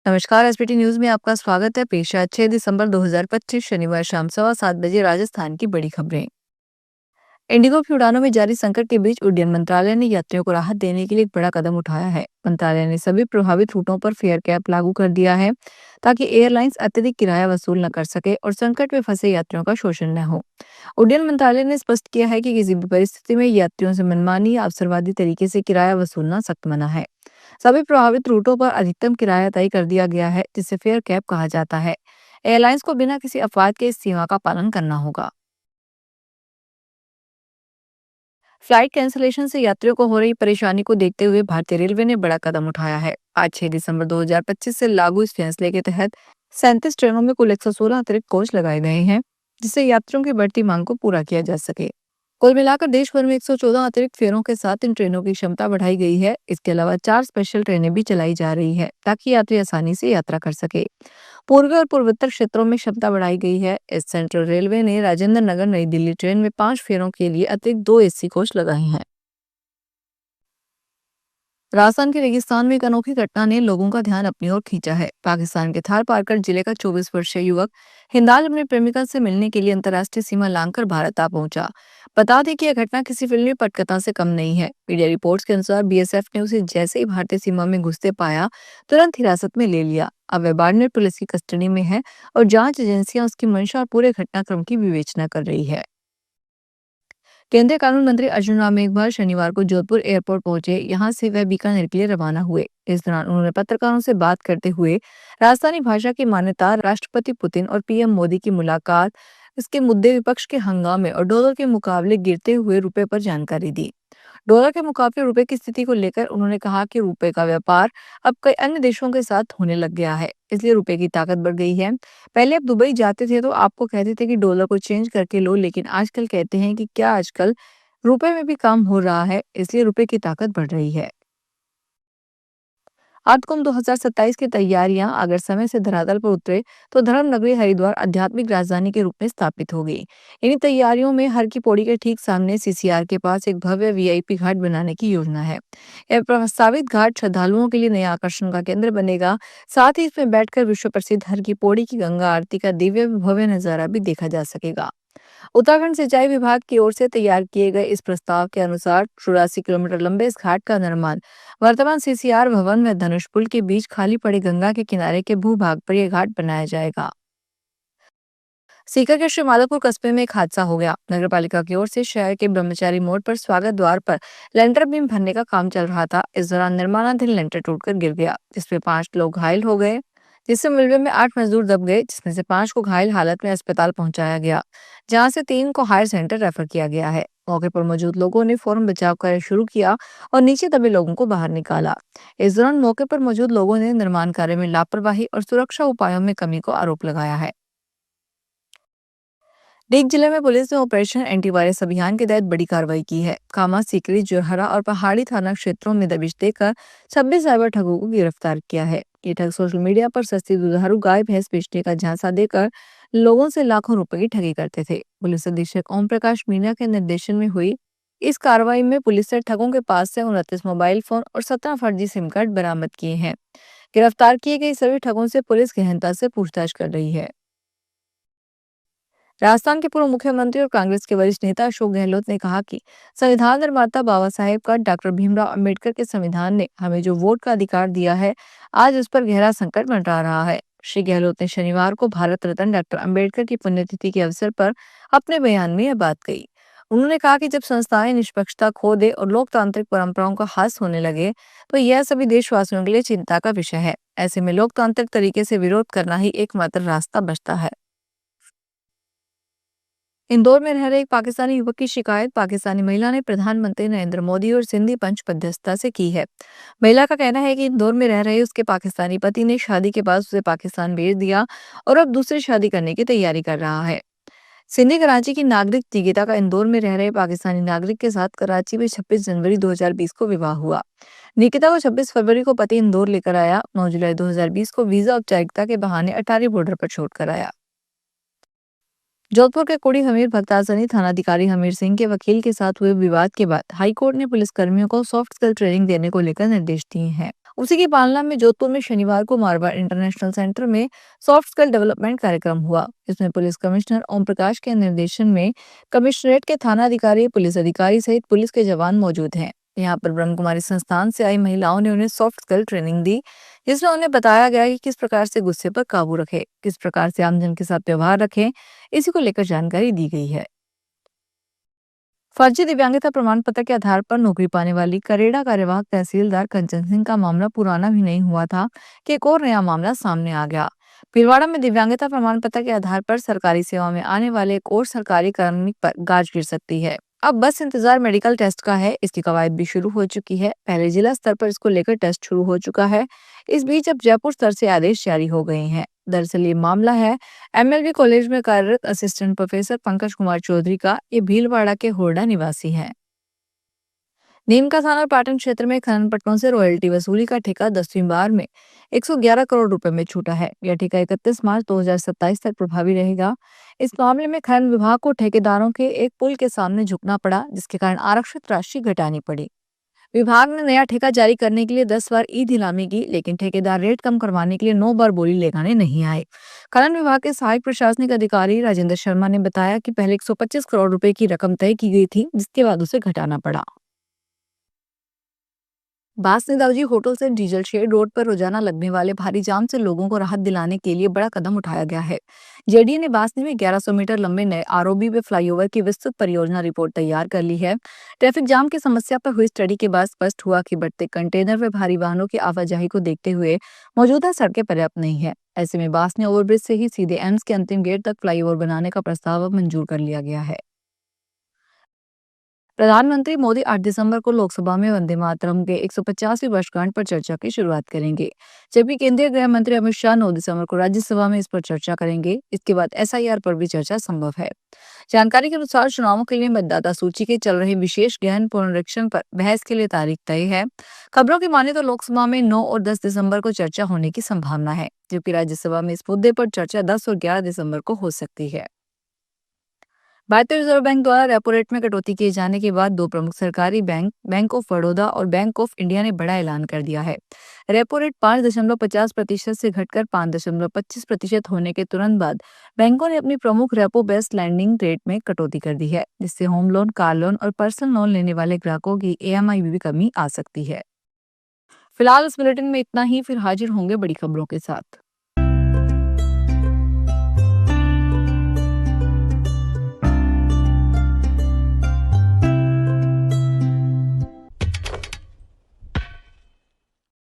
नमस्कार। SBT news में आपका स्वागत है। पेश है 6 दिसंबर 2025 शनिवार शाम 7:15 राजस्थान की बड़ी खबरें। इंडिगो की उड़ानों में जारी संकट के बीच उड्डयन मंत्रालय ने यात्रियों को राहत देने के लिए एक बड़ा कदम उठाया है। मंत्रालय ने सभी प्रभावित रूटों पर फेयर कैप लागू कर दिया है ताकि एयरलाइंस अत्यधिक किराया वसूल न कर सके और संकट में फंसे यात्रियों का शोषण न हो। उड्डयन मंत्रालय ने स्पष्ट किया है कि किसी भी परिस्थिति में यात्रियों से मनमानी या अवसरवादी तरीके से किराया वसूलना सख्त मना है। सभी प्रभावित रूटों पर अधिकतम किराया तय कर दिया गया है, जिसे फेयर कैप कहा जाता है। एयरलाइंस को बिना किसी अपवाद के इस सीमा का पालन करना होगा। फ्लाइट कैंसिलेशन से यात्रियों को हो रही परेशानी को देखते हुए भारतीय रेलवे ने बड़ा कदम उठाया है। आज 6 दिसंबर 2025 से लागू इस फैसले के तहत 37 ट्रेनों में कुल 116 अतिरिक्त कोच लगाए गए हैं, जिससे यात्रियों की बढ़ती मांग को पूरा किया जा सके। कुल मिलाकर देश भर में 114 अतिरिक्त फेरों के साथ इन ट्रेनों की क्षमता बढ़ाई गई है। इसके अलावा 4 स्पेशल ट्रेनें भी चलाई जा रही है ताकि यात्री आसानी से यात्रा कर सके। पूर्वी और पूर्वोत्तर क्षेत्रों में क्षमता बढ़ाई गई है। इस सेंट्रल रेलवे ने राजेंद्र नगर नई दिल्ली ट्रेन में 5 फेरों के लिए अतिरिक्त 2 एसी कोच लगाए हैं। राजस्थान के रेगिस्तान में एक अनोखी घटना ने लोगों का ध्यान अपनी ओर खींचा है। पाकिस्तान के थार पारकर जिले का 24 वर्षीय युवक हिंदाल अपनी प्रेमिका से मिलने के लिए अंतर्राष्ट्रीय सीमा लांघकर भारत आ पहुंचा। बता दें कि यह घटना किसी फिल्मी पटकथा से कम नहीं है। मीडिया रिपोर्ट्स के अनुसार बीएसएफ ने उसे जैसे ही भारतीय सीमा में घुसते पाया, तुरंत हिरासत में ले लिया। अब वह बाड़मेर पुलिस की कस्टडी में है और जांच एजेंसियां उसकी मंशा और पूरे घटनाक्रम की विवेचना कर रही है। केंद्रीय कानून मंत्री अर्जुन राम मेघवाल शनिवार को जोधपुर एयरपोर्ट पहुंचे। यहां से वह बीकानेर के लिए रवाना हुए। इस दौरान उन्होंने पत्रकारों से बात करते हुए राजस्थानी भाषा की मान्यता, राष्ट्रपति पुतिन और पीएम मोदी की मुलाकात, इसके मुद्दे, विपक्ष के हंगामे और डॉलर के मुकाबले गिरते हुए रुपए पर जानकारी दी। डॉलर के मुकाबले रुपए की स्थिति को लेकर उन्होंने कहा कि रुपए का व्यापार अब कई अन्य देशों के साथ होने लग गया है, इसलिए रुपए की ताकत बढ़ गई है। पहले आप दुबई जाते थे तो आपको कहते थे कि डॉलर को चेंज करके लो, लेकिन आजकल कहते हैं कि क्या आजकल रुपए में भी काम हो रहा है, इसलिए रुपए की ताकत बढ़ रही है। आठकुंभ 2027 की तैयारियां अगर समय से धरातल पर उतरे तो धर्म नगरी हरिद्वार आध्यात्मिक राजधानी के रूप में स्थापित होगी। इन्हीं तैयारियों में हर की पौड़ी के ठीक सामने सीसीआर के पास एक भव्य वीआईपी घाट बनाने की योजना है। यह प्रस्तावित घाट श्रद्धालुओं के लिए नया आकर्षण का केंद्र बनेगा। साथ ही इसमें बैठकर विश्व प्रसिद्ध हर की पौड़ी की गंगा आरती का दिव्य भव्य नजारा भी देखा जा सकेगा। उत्तराखंड सिंचाई विभाग की ओर से तैयार किए गए इस प्रस्ताव के अनुसार 84 किलोमीटर लंबे इस घाट का निर्माण वर्तमान सीसीआर भवन व धनुष पुल के बीच खाली पड़े गंगा के किनारे के भूभाग पर यह घाट बनाया जाएगा। सीकर के श्री माधोपुर कस्बे में एक हादसा हो गया। नगर पालिका की ओर से शहर के ब्रह्मचारी मोड़ पर स्वागत द्वार पर लेंटर बीम भरने का काम चल रहा था। इस दौरान निर्माणाधीन लेंटर टूटकर गिर गया, जिसमें 5 लोग घायल हो गए, जिससे मलबे में 8 मजदूर दब गए, जिसमें से 5 को घायल हालत में अस्पताल पहुंचाया गया, जहां से 3 को हायर सेंटर रेफर किया गया है। मौके पर मौजूद लोगों ने फौरन बचाव कार्य शुरू किया और नीचे दबे लोगों को बाहर निकाला। इस दौरान मौके पर मौजूद लोगों ने निर्माण कार्य में लापरवाही और सुरक्षा उपायों में कमी को आरोप लगाया है। नीक जिले में पुलिस ने ऑपरेशन एंटीवायरस अभियान के तहत बड़ी कार्रवाई की है। कामा, सीकरी, जोरहरा और पहाड़ी थाना क्षेत्रों में दबिश देकर 26 साइबर ठगों को गिरफ्तार किया है। ये ठग सोशल मीडिया पर सस्ती दुधारू गाय भैंस बेचने का झांसा देकर लोगों से लाखों रुपए की ठगी करते थे। पुलिस अधीक्षक ओम प्रकाश मीणा के निर्देशन में हुई इस कार्रवाई में पुलिस ने ठगों के पास से 29 मोबाइल फोन और 17 फर्जी सिम कार्ड बरामद किए हैं। गिरफ्तार किए गए सभी ठगों से पुलिस गहनता से पूछताछ कर रही है। राजस्थान के पूर्व मुख्यमंत्री और कांग्रेस के वरिष्ठ नेता अशोक गहलोत ने कहा कि संविधान निर्माता बाबा साहेब का डॉक्टर भीमराव अंबेडकर के संविधान ने हमें जो वोट का अधिकार दिया है, आज उस पर गहरा संकट मंडरा रहा है। श्री गहलोत ने शनिवार को भारत रत्न डॉक्टर अंबेडकर की पुण्यतिथि के अवसर पर अपने बयान में यह बात कही। उन्होंने कहा कि जब संस्थाएं निष्पक्षता खो दे और लोकतांत्रिक परंपराओं का ह्रास होने लगे, तो यह सभी देशवासियों के लिए चिंता का विषय है। ऐसे में लोकतांत्रिक तरीके से विरोध करना ही एकमात्र रास्ता बचता है। इंदौर में रह रहे एक पाकिस्तानी युवक की शिकायत पाकिस्तानी महिला ने प्रधानमंत्री नरेंद्र मोदी और सिंधी पंच मध्यस्थता से की है। महिला का कहना है कि इंदौर में रह रहे उसके पाकिस्तानी पति ने शादी के बाद उसे पाकिस्तान भेज दिया और अब दूसरी शादी करने की तैयारी कर रहा है। सिंधी कराची की नागरिक निकिता का इंदौर में रह रहे पाकिस्तानी नागरिक के साथ कराची में 26 जनवरी 2020 को विवाह हुआ। निकिता को 26 फरवरी को पति इंदौर लेकर आया। 9 जुलाई 2020 को वीजा औपचारिकता के बहाने अटारी बॉर्डर पर छोड़कर आया। जोधपुर के कुड़ी हमीर भक्तासनी थानाधिकारी हमीर सिंह के वकील के साथ हुए विवाद के बाद हाईकोर्ट ने पुलिसकर्मियों को सॉफ्ट स्किल ट्रेनिंग देने को लेकर निर्देश दिए हैं। उसी की पालना में जोधपुर में शनिवार को मारवाड़ इंटरनेशनल सेंटर में सॉफ्ट स्किल डेवलपमेंट कार्यक्रम हुआ। इसमें पुलिस कमिश्नर ओम प्रकाश के निर्देशन में कमिश्नरेट के थाना अधिकारी, पुलिस अधिकारी सहित पुलिस के जवान मौजूद हैं। यहाँ पर ब्रह्म कुमारी संस्थान से आई महिलाओं ने उन्हें सॉफ्ट स्किल ट्रेनिंग दी, जिसमें उन्हें बताया गया कि किस प्रकार से गुस्से पर काबू रखें, किस प्रकार से आमजन के साथ व्यवहार रखें। इसी को लेकर जानकारी दी गई है। फर्जी दिव्यांगता प्रमाण पत्र के आधार पर नौकरी पाने वाली करेड़ा कार्यवाहक तहसीलदार कंचन सिंह का मामला पुराना भी नहीं हुआ था कि एक और नया मामला सामने आ गया। भीलवाड़ा में दिव्यांगता प्रमाण पत्र के आधार पर सरकारी सेवा में आने वाले एक और सरकारी कर्मी पर गाज गिर सकती है। अब बस इंतजार मेडिकल टेस्ट का है। इसकी कवायद भी शुरू हो चुकी है। पहले जिला स्तर पर इसको लेकर टेस्ट शुरू हो चुका है। इस बीच अब जयपुर स्तर से आदेश जारी हो गए हैं। दरअसल ये मामला है एमएलबी कॉलेज में कार्यरत असिस्टेंट प्रोफेसर पंकज कुमार चौधरी का। ये भीलवाड़ा के होरडा निवासी हैं। नीमका थाना और पाटन क्षेत्र में खनन पट्टों से रॉयल्टी वसूली का ठेका 10वीं बार में 111 करोड़ रुपए में छूटा है। यह ठेका 31 मार्च 2027 तक प्रभावी रहेगा। इस मामले में खनन विभाग को ठेकेदारों के एक पुल के सामने झुकना पड़ा, जिसके कारण आरक्षित राशि घटानी पड़ी। विभाग ने नया ठेका जारी करने के लिए 10 बार ई नीलामी की, लेकिन ठेकेदार रेट कम करवाने के लिए 9 बार बोली लगाने नहीं आए। खनन विभाग के सहायक प्रशासनिक अधिकारी राजेंद्र शर्मा ने बताया कि पहले 125 करोड़ रुपए की रकम तय की गई थी, जिसके बाद उसे घटाना पड़ा। बांसनीदावजी होटल से डीजल शेड रोड पर रोजाना लगने वाले भारी जाम से लोगों को राहत दिलाने के लिए बड़ा कदम उठाया गया है। जेडीए ने बांसनी में 1100 मीटर लंबे नए आरओबी व फ्लाईओवर की विस्तृत परियोजना रिपोर्ट तैयार कर ली है। ट्रैफिक जाम की समस्या पर हुई स्टडी के बाद स्पष्ट हुआ कि बढ़ते कंटेनर व भारी वाहनों की आवाजाही को देखते हुए मौजूदा सड़कें पर्याप्त नहीं है। ऐसे में बांसनी ओवरब्रिज से ही सीधे एम्स के अंतिम गेट तक फ्लाईओवर बनाने का प्रस्ताव अब मंजूर कर लिया गया है। प्रधानमंत्री मोदी 8 दिसंबर को लोकसभा में वंदे मातरम के 150वीं वर्षगांठ पर चर्चा की शुरुआत करेंगे, जबकि केंद्रीय गृह मंत्री अमित शाह 9 दिसंबर को राज्यसभा में इस पर चर्चा करेंगे। इसके बाद एसआईआर पर भी चर्चा संभव है। जानकारी के अनुसार चुनावों के लिए मतदाता सूची के चल रहे विशेष गहन पुनरीक्षण पर बहस के लिए तारीख तय है। खबरों की माने तो लोकसभा में 9 और 10 दिसंबर को चर्चा होने की संभावना है, जबकि राज्यसभा में इस मुद्दे पर चर्चा 10 और 11 दिसंबर को हो सकती है। भारतीय रिजर्व बैंक द्वारा रेपो रेट में कटौती किए जाने के बाद दो प्रमुख सरकारी बैंक, बैंक ऑफ बड़ौदा और बैंक ऑफ इंडिया ने बड़ा ऐलान कर दिया है। रेपो रेट 5.50% से घटकर 5.25% होने के तुरंत बाद बैंकों ने अपनी प्रमुख रेपो बेस्ड लैंडिंग रेट में कटौती कर दी है, जिससे होम लोन, कार लोन और पर्सनल लोन लेने वाले ग्राहकों की ईएमआई में भी कमी आ सकती है। फिलहाल इस बुलेटिन में इतना ही। फिर हाजिर होंगे बड़ी खबरों के साथ।